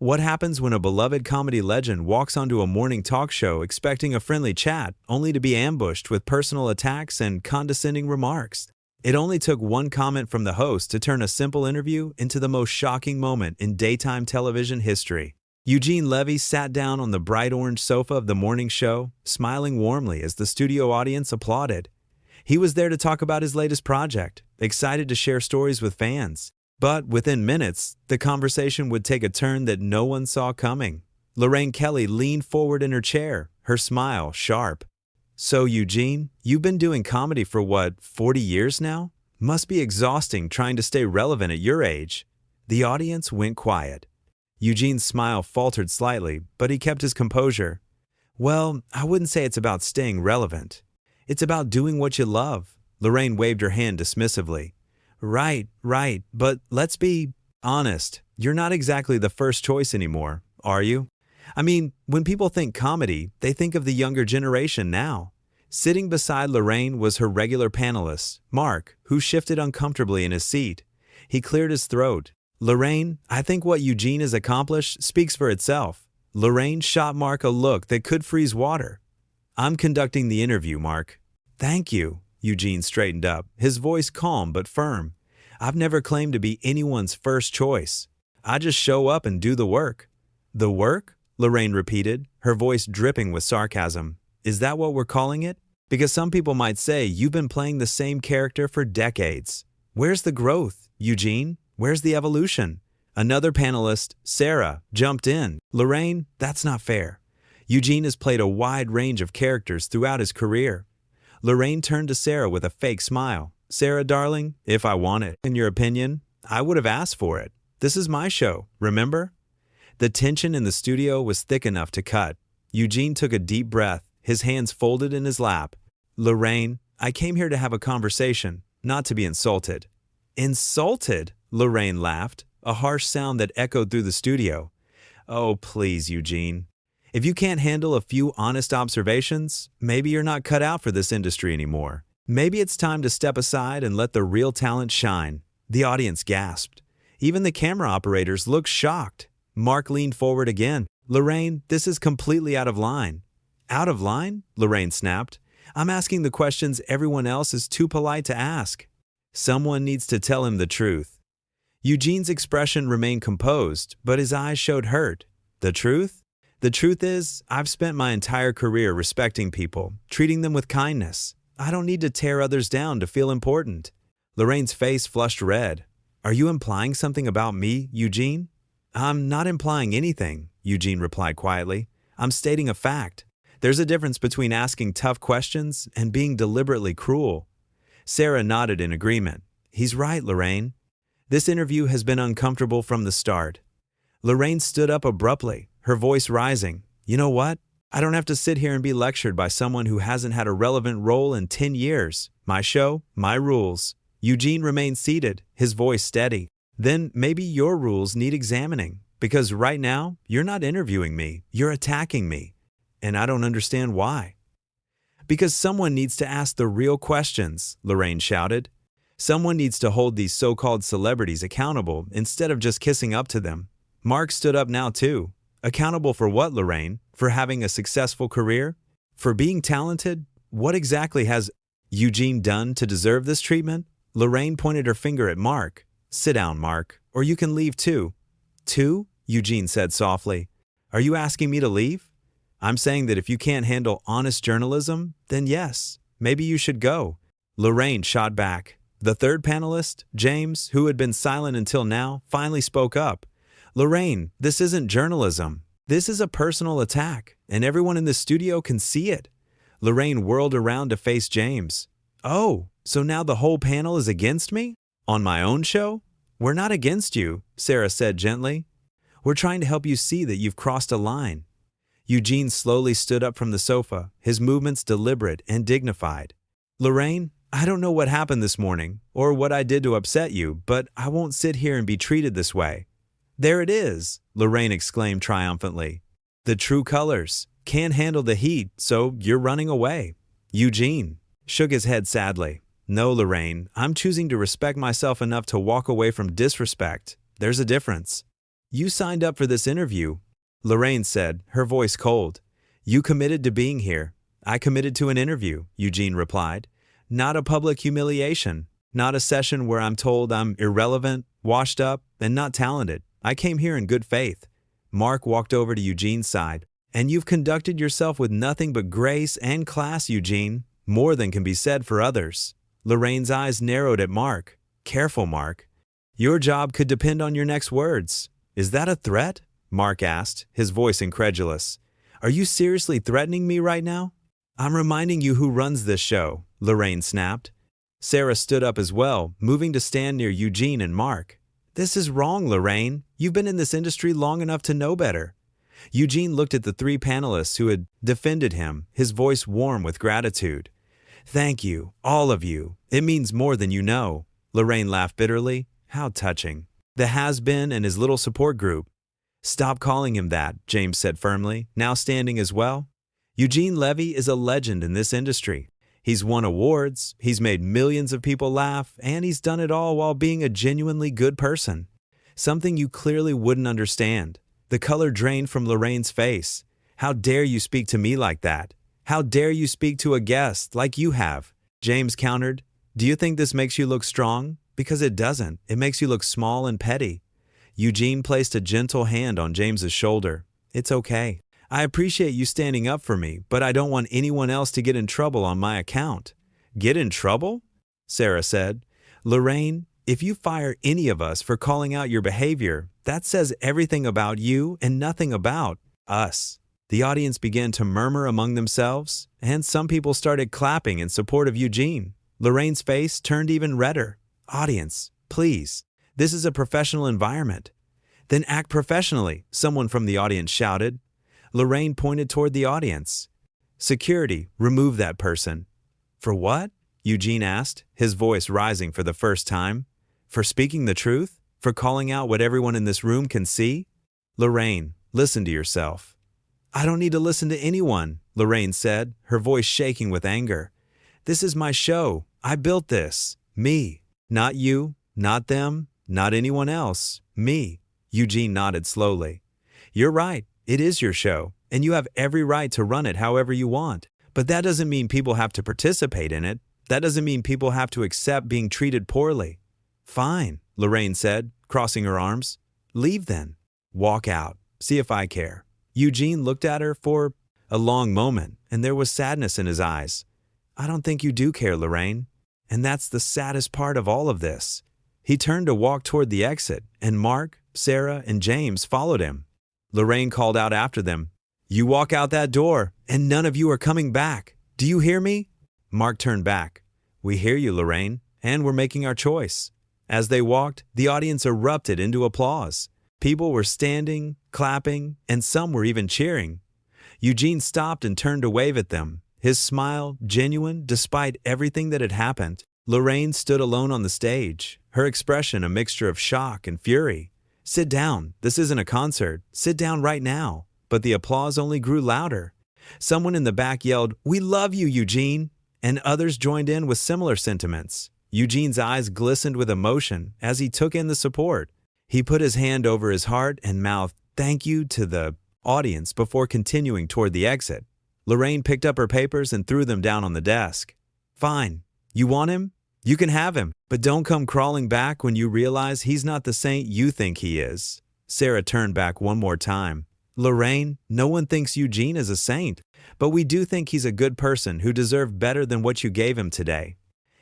What happens when a beloved comedy legend walks onto a morning talk show expecting a friendly chat, only to be ambushed with personal attacks and condescending remarks? It only took one comment from the host to turn a simple interview into the most shocking moment in daytime television history. Eugene Levy sat down on the bright orange sofa of the morning show, smiling warmly as the studio audience applauded. He was there to talk about his latest project, excited to share stories with fans. But within minutes, the conversation would take a turn that no one saw coming. Lorraine Kelly leaned forward in her chair, her smile sharp. "So, Eugene, you've been doing comedy for what, 40 years now? Must be exhausting trying to stay relevant at your age." The audience went quiet. Eugene's smile faltered slightly, but he kept his composure. "Well, I wouldn't say it's about staying relevant. It's about doing what you love." Lorraine waved her hand dismissively. Right, but let's be honest. You're not exactly the first choice anymore, are you? I mean, when people think comedy, they think of the younger generation now. Sitting beside Lorraine was her regular panelist, Mark, who shifted uncomfortably in his seat. He cleared his throat. "Lorraine, I think what Eugene has accomplished speaks for itself." Lorraine shot Mark a look that could freeze water. "I'm conducting the interview, Mark." "Thank you." Eugene straightened up, his voice calm but firm. "I've never claimed to be anyone's first choice. I just show up and do the work." "The work?" Lorraine repeated, her voice dripping with sarcasm. "Is that what we're calling it? Because some people might say you've been playing the same character for decades. Where's the growth, Eugene? Where's the evolution?" Another panelist, Sarah, jumped in. "Lorraine, that's not fair. Eugene has played a wide range of characters throughout his career." Lorraine turned to Sarah with a fake smile. "Sarah, darling, if I want it, in your opinion, I would have asked for it. This is my show, remember?" The tension in the studio was thick enough to cut. Eugene took a deep breath, his hands folded in his lap. "Lorraine, I came here to have a conversation, not to be insulted." "Insulted?" Lorraine laughed, a harsh sound that echoed through the studio. "Oh, please, Eugene. If you can't handle a few honest observations, maybe you're not cut out for this industry anymore. Maybe it's time to step aside and let the real talent shine." The audience gasped. Even the camera operators looked shocked. Mark leaned forward again. "Lorraine, this is completely out of line." "Out of line?" Lorraine snapped. "I'm asking the questions everyone else is too polite to ask." "Someone needs to tell him the truth." Eugene's expression remained composed, but his eyes showed hurt. "The truth? The truth is, I've spent my entire career respecting people, treating them with kindness. I don't need to tear others down to feel important." Lorraine's face flushed red. "Are you implying something about me, Eugene?" "I'm not implying anything," Eugene replied quietly. "I'm stating a fact. There's a difference between asking tough questions and being deliberately cruel." Sarah nodded in agreement. "He's right, Lorraine. This interview has been uncomfortable from the start." Lorraine stood up abruptly, her voice rising. "You know what? I don't have to sit here and be lectured by someone who hasn't had a relevant role in 10 years. My show, my rules." Eugene remained seated, his voice steady. "Then maybe your rules need examining, because right now, you're not interviewing me, you're attacking me. And I don't understand why." "Because someone needs to ask the real questions," Lorraine shouted. "Someone needs to hold these so-called celebrities accountable instead of just kissing up to them." Mark stood up now too. "Accountable for what, Lorraine? For having a successful career? For being talented? What exactly has Eugene done to deserve this treatment?" Lorraine pointed her finger at Mark. "Sit down, Mark, or you can leave too." "Two?" Eugene said softly. "Are you asking me to leave?" "I'm saying that if you can't handle honest journalism, then yes, maybe you should go." Lorraine shot back. The third panelist, James, who had been silent until now, finally spoke up. "Lorraine, this isn't journalism. This is a personal attack, and everyone in the studio can see it." Lorraine whirled around to face James. "Oh, so now the whole panel is against me? On my own show?" "We're not against you," Sarah said gently. "We're trying to help you see that you've crossed a line." Eugene slowly stood up from the sofa, his movements deliberate and dignified. "Lorraine, I don't know what happened this morning, or what I did to upset you, but I won't sit here and be treated this way." "There it is," Lorraine exclaimed triumphantly. "The true colors. Can't handle the heat, so you're running away." Eugene shook his head sadly. "No, Lorraine, I'm choosing to respect myself enough to walk away from disrespect. There's a difference." You signed up for this interview, Lorraine said, her voice cold. You committed to being here. I committed to an interview, Eugene replied. Not a public humiliation. Not a session where I'm told I'm irrelevant, washed up, and not talented. I came here in good faith. Mark walked over to Eugene's side. And you've conducted yourself with nothing but grace and class, Eugene. More than can be said for others. Lorraine's eyes narrowed at Mark. Careful, Mark. Your job could depend on your next words. Is that a threat? Mark asked, his voice incredulous. Are you seriously threatening me right now? I'm reminding you who runs this show, Lorraine snapped. Sarah stood up as well, moving to stand near Eugene and Mark. This is wrong, Lorraine. You've been in this industry long enough to know better. Eugene looked at the three panelists who had defended him, his voice warm with gratitude. Thank you, all of you. It means more than you know. Lorraine laughed bitterly. How touching. The has-been and his little support group. Stop calling him that, James said firmly, now standing as well. Eugene Levy is a legend in this industry. He's won awards, he's made millions of people laugh, and he's done it all while being a genuinely good person. Something you clearly wouldn't understand. The color drained from Lorraine's face. How dare you speak to me like that? How dare you speak to a guest like you have? James countered. Do you think this makes you look strong? Because it doesn't. It makes you look small and petty. Eugene placed a gentle hand on James's shoulder. It's okay. I appreciate you standing up for me, but I don't want anyone else to get in trouble on my account. Get in trouble? Sarah said. Lorraine, if you fire any of us for calling out your behavior, that says everything about you and nothing about us. The audience began to murmur among themselves, and some people started clapping in support of Eugene. Lorraine's face turned even redder. Audience, please. This is a professional environment. Then act professionally, someone from the audience shouted. Lorraine pointed toward the audience. Security, remove that person. For what? Eugene asked, his voice rising for the first time. For speaking the truth? For calling out what everyone in this room can see? Lorraine, listen to yourself. I don't need to listen to anyone, Lorraine said, her voice shaking with anger. This is my show. I built this. Me. Not you, not them, not anyone else. Me. Eugene nodded slowly. You're right. It is your show, and you have every right to run it however you want. But that doesn't mean people have to participate in it. That doesn't mean people have to accept being treated poorly. Fine, Lorraine said, crossing her arms. Leave then. Walk out. See if I care. Eugene looked at her for a long moment, and there was sadness in his eyes. I don't think you do care, Lorraine. And that's the saddest part of all of this. He turned to walk toward the exit, and Mark, Sarah, and James followed him. Lorraine called out after them, You walk out that door, and none of you are coming back. Do you hear me? Mark turned back. We hear you, Lorraine, and we're making our choice. As they walked, the audience erupted into applause. People were standing, clapping, and some were even cheering. Eugene stopped and turned to wave at them, his smile genuine despite everything that had happened. Lorraine stood alone on the stage, her expression a mixture of shock and fury. Sit down, this isn't a concert, sit down right now. But the applause only grew louder. Someone in the back yelled, We love you, Eugene, and others joined in with similar sentiments. Eugene's eyes glistened with emotion as he took in the support. He put his hand over his heart and mouthed, Thank you to the audience before continuing toward the exit. Lorraine picked up her papers and threw them down on the desk. Fine. You want him? You can have him, but don't come crawling back when you realize he's not the saint you think he is. Sarah turned back one more time. Lorraine, no one thinks Eugene is a saint, but we do think he's a good person who deserved better than what you gave him today.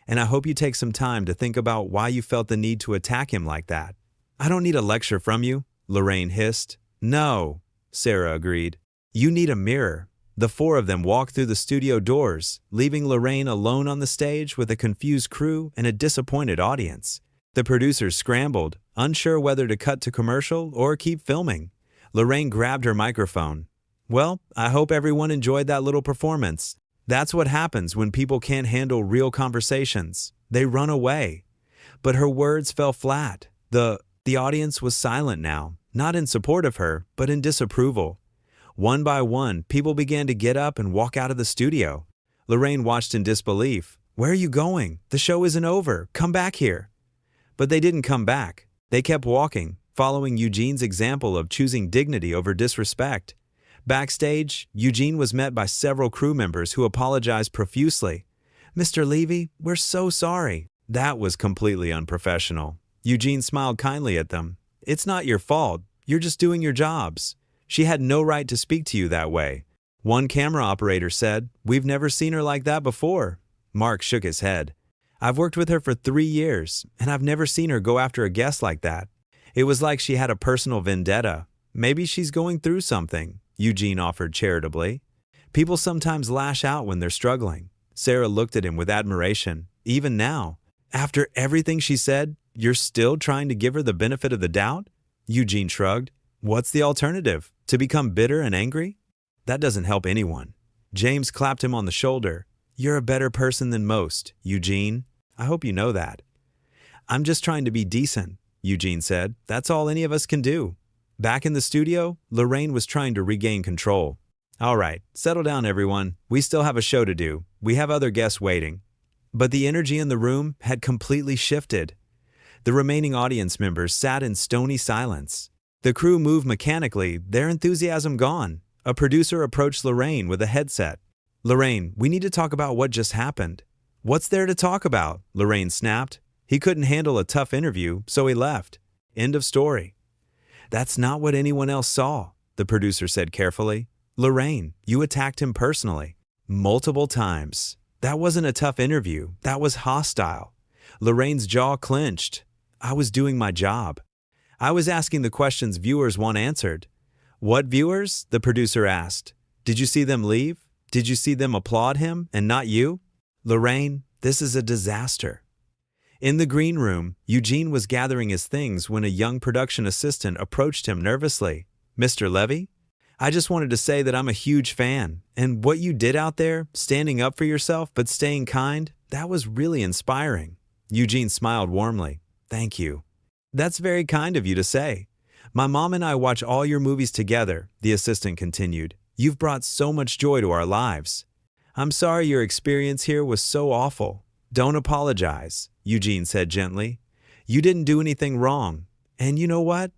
And I hope you take some time to think about why you felt the need to attack him like that. I don't need a lecture from you, Lorraine hissed. No, Sarah agreed. You need a mirror. The four of them walked through the studio doors, leaving Lorraine alone on the stage with a confused crew and a disappointed audience. The producers scrambled, unsure whether to cut to commercial or keep filming. Lorraine grabbed her microphone. Well, I hope everyone enjoyed that little performance. That's what happens when people can't handle real conversations. They run away. But her words fell flat. The audience was silent now, not in support of her, but in disapproval. One by one, people began to get up and walk out of the studio. Lorraine watched in disbelief. Where are you going? The show isn't over. Come back here. But they didn't come back. They kept walking, following Eugene's example of choosing dignity over disrespect. Backstage, Eugene was met by several crew members who apologized profusely. "Mr. Levy, we're so sorry." That was completely unprofessional. Eugene smiled kindly at them. "It's not your fault. You're just doing your jobs. She had no right to speak to you that way." One camera operator said, "We've never seen her like that before." Mark shook his head. "I've worked with her for 3 years, and I've never seen her go after a guest like that. It was like she had a personal vendetta. Maybe she's going through something," Eugene offered charitably. "People sometimes lash out when they're struggling." Sarah looked at him with admiration. "Even now, after everything she said, you're still trying to give her the benefit of the doubt?" Eugene shrugged. "What's the alternative? To become bitter and angry? That doesn't help anyone." James clapped him on the shoulder. "You're a better person than most, Eugene. I hope you know that." "I'm just trying to be decent," Eugene said. "That's all any of us can do." Back in the studio, Lorraine was trying to regain control. "All right, settle down everyone. We still have a show to do. We have other guests waiting." But the energy in the room had completely shifted. The remaining audience members sat in stony silence. The crew moved mechanically, their enthusiasm gone. A producer approached Lorraine with a headset. "Lorraine, we need to talk about what just happened." "What's there to talk about?" Lorraine snapped. "He couldn't handle a tough interview, so he left. End of story." "That's not what anyone else saw," the producer said carefully. "Lorraine, you attacked him personally. Multiple times. That wasn't a tough interview. That was hostile." Lorraine's jaw clenched. "I was doing my job. I was asking the questions viewers want answered." "What viewers?" the producer asked. "Did you see them leave? Did you see them applaud him and not you?" "Lorraine, this is a disaster." In the green room, Eugene was gathering his things when a young production assistant approached him nervously. "Mr. Levy? I just wanted to say that I'm a huge fan, and what you did out there, standing up for yourself but staying kind, that was really inspiring." Eugene smiled warmly. "Thank you." "That's very kind of you to say. My mom and I watch all your movies together," the assistant continued. "You've brought so much joy to our lives." "I'm sorry your experience here was so awful." "Don't apologize," Eugene said gently. "You didn't do anything wrong. And you know what?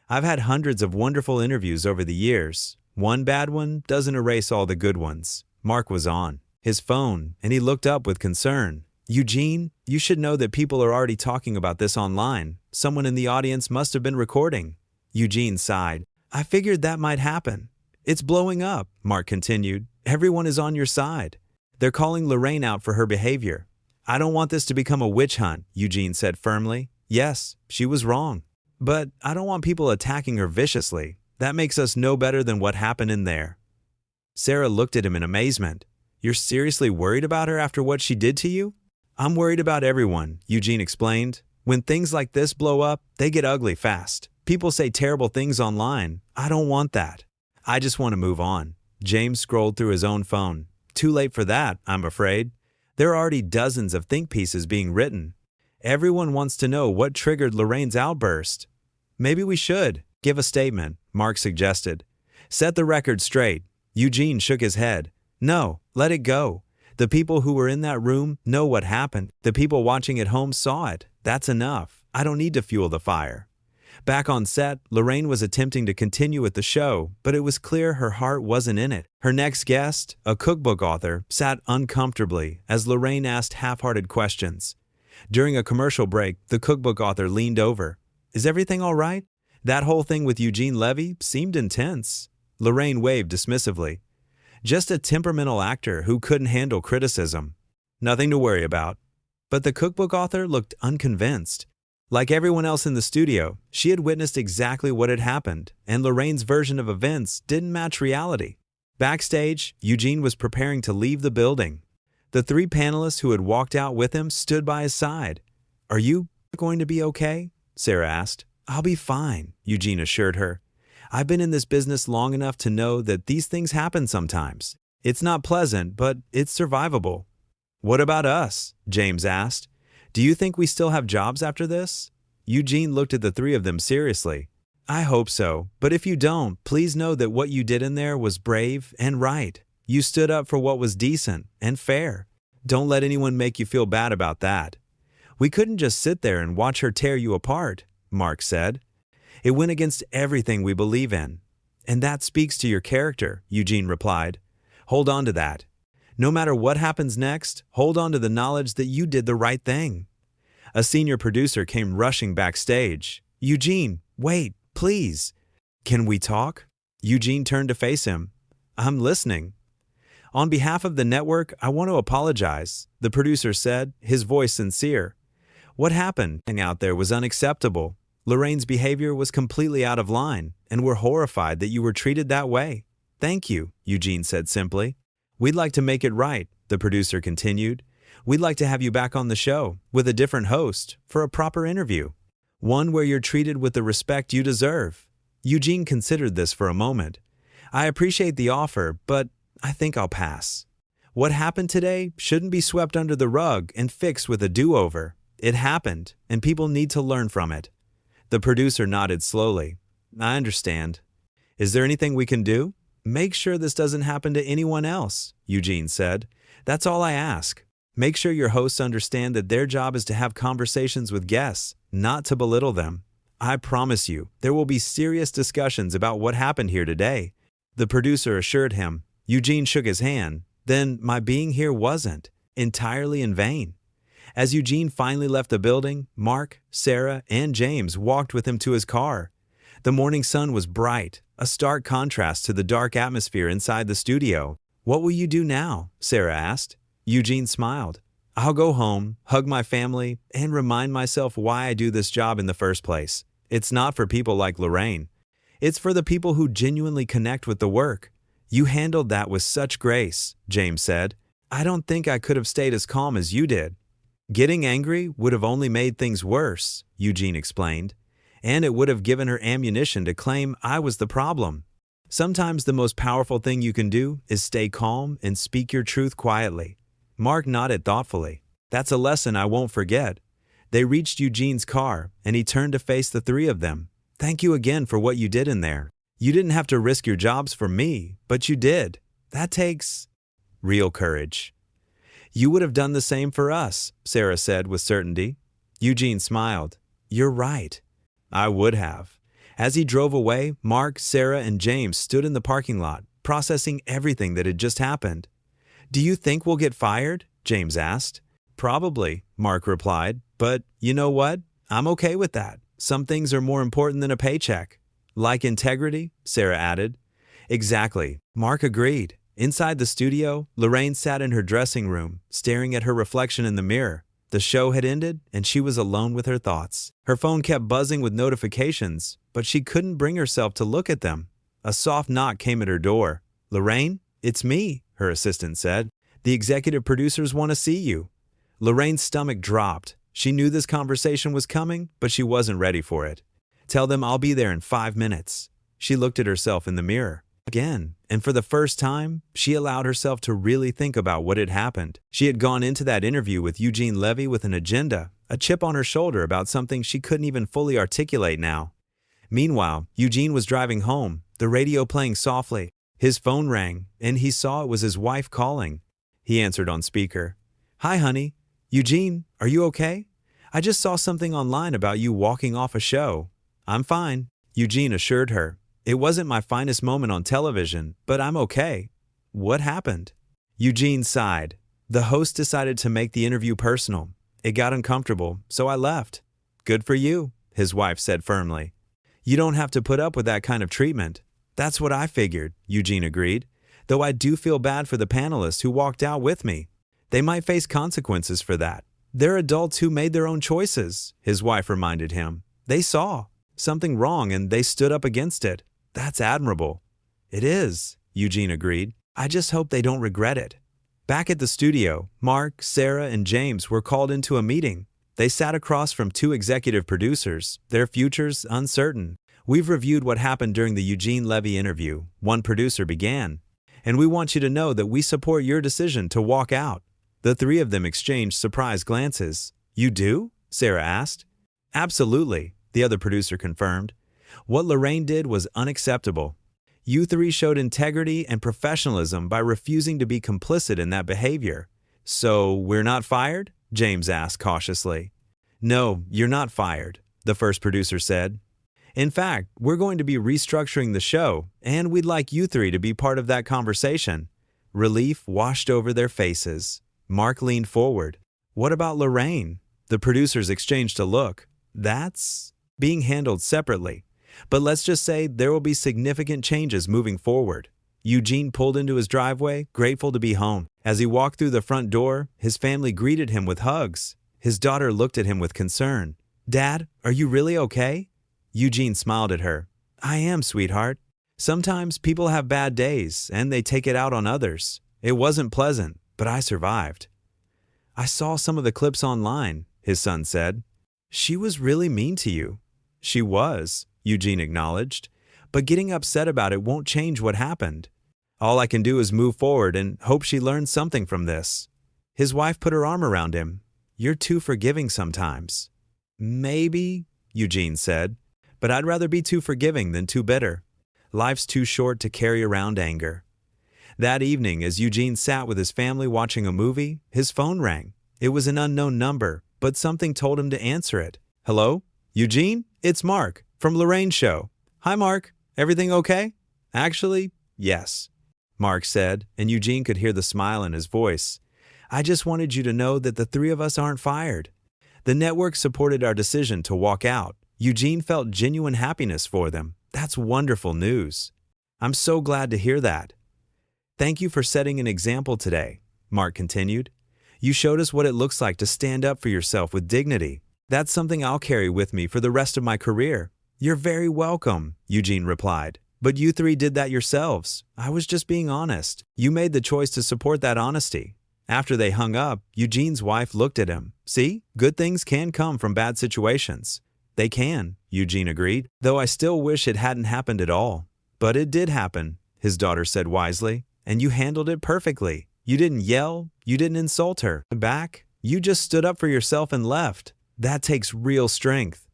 I've had hundreds of wonderful interviews over the years. One bad one doesn't erase all the good ones." Mark was on his phone, and he looked up with concern. "Eugene, you should know that people are already talking about this online. Someone in the audience must have been recording." Eugene sighed. "I figured that might happen." "It's blowing up," Mark continued. "Everyone is on your side. They're calling Lorraine out for her behavior." "I don't want this to become a witch hunt," Eugene said firmly. "Yes, she was wrong. But I don't want people attacking her viciously. That makes us no better than what happened in there." Sarah looked at him in amazement. "You're seriously worried about her after what she did to you?" "I'm worried about everyone," Eugene explained. "When things like this blow up, they get ugly fast. People say terrible things online. I don't want that. I just want to move on." James scrolled through his own phone. "Too late for that, I'm afraid. There are already dozens of think pieces being written. Everyone wants to know what triggered Lorraine's outburst." "Maybe we should give a statement," Mark suggested. "Set the record straight." Eugene shook his head. "No, let it go. The people who were in that room know what happened. The people watching at home saw it. That's enough. I don't need to fuel the fire." Back on set, Lorraine was attempting to continue with the show, but it was clear her heart wasn't in it. Her next guest, a cookbook author, sat uncomfortably as Lorraine asked half-hearted questions. During a commercial break, the cookbook author leaned over. "Is everything all right? That whole thing with Eugene Levy seemed intense." Lorraine waved dismissively. "Just a temperamental actor who couldn't handle criticism. Nothing to worry about." But the cookbook author looked unconvinced. Like everyone else in the studio, she had witnessed exactly what had happened, and Lorraine's version of events didn't match reality. Backstage, Eugene was preparing to leave the building. The 3 panelists who had walked out with him stood by his side. "Are you going to be okay?" Sarah asked. "I'll be fine," Eugene assured her. "I've been in this business long enough to know that these things happen sometimes. It's not pleasant, but it's survivable." "What about us?" James asked. "Do you think we still have jobs after this?" Eugene looked at the 3 of them seriously. "I hope so, but if you don't, please know that what you did in there was brave and right. You stood up for what was decent and fair. Don't let anyone make you feel bad about that." "We couldn't just sit there and watch her tear you apart," Mark said. It went against everything we believe in. And that speaks to your character, Eugene replied. Hold on to that. No matter what happens next, hold on to the knowledge that you did the right thing. A senior producer came rushing backstage. Eugene, wait, please. Can we talk? Eugene turned to face him. I'm listening. On behalf of the network, I want to apologize, the producer said, his voice sincere. What happened out there was unacceptable. Lorraine's behavior was completely out of line, and we're horrified that you were treated that way. Thank you, Eugene said simply. We'd like to make it right, the producer continued. We'd like to have you back on the show, with a different host, for a proper interview. One where you're treated with the respect you deserve. Eugene considered this for a moment. I appreciate the offer, but I think I'll pass. What happened today shouldn't be swept under the rug and fixed with a do-over. It happened, and people need to learn from it. The producer nodded slowly. I understand. Is there anything we can do? Make sure this doesn't happen to anyone else, Eugene said. That's all I ask. Make sure your hosts understand that their job is to have conversations with guests, not to belittle them. I promise you, there will be serious discussions about what happened here today. The producer assured him. Eugene shook his hand. Then my being here wasn't entirely in vain. As Eugene finally left the building, Mark, Sarah, and James walked with him to his car. The morning sun was bright, a stark contrast to the dark atmosphere inside the studio. What will you do now? Sarah asked. Eugene smiled. I'll go home, hug my family, and remind myself why I do this job in the first place. It's not for people like Lorraine. It's for the people who genuinely connect with the work. You handled that with such grace, James said. I don't think I could have stayed as calm as you did. Getting angry would have only made things worse, Eugene explained, and it would have given her ammunition to claim I was the problem. Sometimes the most powerful thing you can do is stay calm and speak your truth quietly. Mark nodded thoughtfully. That's a lesson I won't forget. They reached Eugene's car, and he turned to face the three of them. Thank you again for what you did in there. You didn't have to risk your jobs for me, but you did. That takes real courage. You would have done the same for us, Sarah said with certainty. Eugene smiled. You're right. I would have. As he drove away, Mark, Sarah, and James stood in the parking lot, processing everything that had just happened. Do you think we'll get fired? James asked. Probably, Mark replied. But you know what? I'm okay with that. Some things are more important than a paycheck. Like integrity, Sarah added. Exactly, Mark agreed. Inside the studio, Lorraine sat in her dressing room, staring at her reflection in the mirror. The show had ended, and she was alone with her thoughts. Her phone kept buzzing with notifications, but she couldn't bring herself to look at them. A soft knock came at her door. Lorraine, it's me, her assistant said. The executive producers want to see you. Lorraine's stomach dropped. She knew this conversation was coming, but she wasn't ready for it. Tell them I'll be there in 5 minutes. She looked at herself in the mirror again, and for the first time, she allowed herself to really think about what had happened. She had gone into that interview with Eugene Levy with an agenda, a chip on her shoulder about something she couldn't even fully articulate now. Meanwhile, Eugene was driving home, the radio playing softly. His phone rang, and he saw it was his wife calling. He answered on speaker. Hi, honey. Eugene, are you okay? I just saw something online about you walking off a show. I'm fine, Eugene assured her. It wasn't my finest moment on television, but I'm okay. What happened? Eugene sighed. The host decided to make the interview personal. It got uncomfortable, so I left. Good for you, his wife said firmly. You don't have to put up with that kind of treatment. That's what I figured, Eugene agreed, though I do feel bad for the panelists who walked out with me. They might face consequences for that. They're adults who made their own choices, his wife reminded him. They saw something wrong and they stood up against it. That's admirable. It is, Eugene agreed. I just hope they don't regret it. Back at the studio, Mark, Sarah, and James were called into a meeting. They sat across from 2 executive producers, their futures uncertain. We've reviewed what happened during the Eugene Levy interview, one producer began. And we want you to know that we support your decision to walk out. The 3 of them exchanged surprised glances. You do? Sarah asked. Absolutely, the other producer confirmed. What Lorraine did was unacceptable. You 3 showed integrity and professionalism by refusing to be complicit in that behavior. So, we're not fired? James asked cautiously. No, you're not fired, the first producer said. In fact, we're going to be restructuring the show, and we'd like you three to be part of that conversation." Relief washed over their faces. Mark leaned forward. "What about Lorraine?" The producers exchanged a look. "That's being handled separately. But let's just say there will be significant changes moving forward." Eugene pulled into his driveway, grateful to be home. As he walked through the front door, his family greeted him with hugs. His daughter looked at him with concern. "Dad, are you really okay?" Eugene smiled at her. "I am, sweetheart. Sometimes people have bad days, and they take it out on others. It wasn't pleasant, but I survived." "I saw some of the clips online," his son said. "She was really mean to you." "She was," Eugene acknowledged. "But getting upset about it won't change what happened. All I can do is move forward and hope she learns something from this." His wife put her arm around him. "You're too forgiving sometimes." "Maybe," Eugene said, "but I'd rather be too forgiving than too bitter. Life's too short to carry around anger." That evening, as Eugene sat with his family watching a movie, his phone rang. It was an unknown number, but something told him to answer it. "Hello? Eugene? It's Mark, from Lorraine's show." "Hi, Mark. Everything okay?" "Actually, yes," Mark said, and Eugene could hear the smile in his voice. "I just wanted you to know that the three of us aren't fired." The network supported our decision to walk out. Eugene felt genuine happiness for them. "That's wonderful news." "I'm so glad to hear that." "Thank you for setting an example today," Mark continued. "You showed us what it looks like to stand up for yourself with dignity. That's something I'll carry with me for the rest of my career." "You're very welcome," Eugene replied. "But you three did that yourselves. I was just being honest. You made the choice to support that honesty." After they hung up, Eugene's wife looked at him. "See, good things can come from bad situations." "They can," Eugene agreed, "though I still wish it hadn't happened at all." "But it did happen," his daughter said wisely, "and you handled it perfectly. You didn't yell, you didn't insult her back, you just stood up for yourself and left. That takes real strength."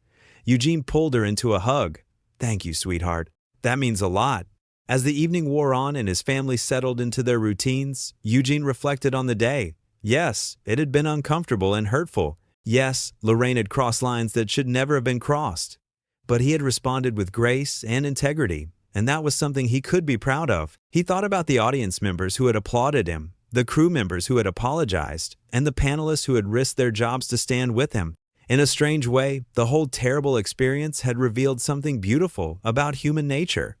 Eugene pulled her into a hug. "Thank you, sweetheart. That means a lot." As the evening wore on and his family settled into their routines, Eugene reflected on the day. Yes, it had been uncomfortable and hurtful. Yes, Lorraine had crossed lines that should never have been crossed. But he had responded with grace and integrity, and that was something he could be proud of. He thought about the audience members who had applauded him, the crew members who had apologized, and the panelists who had risked their jobs to stand with him. In a strange way, the whole terrible experience had revealed something beautiful about human nature.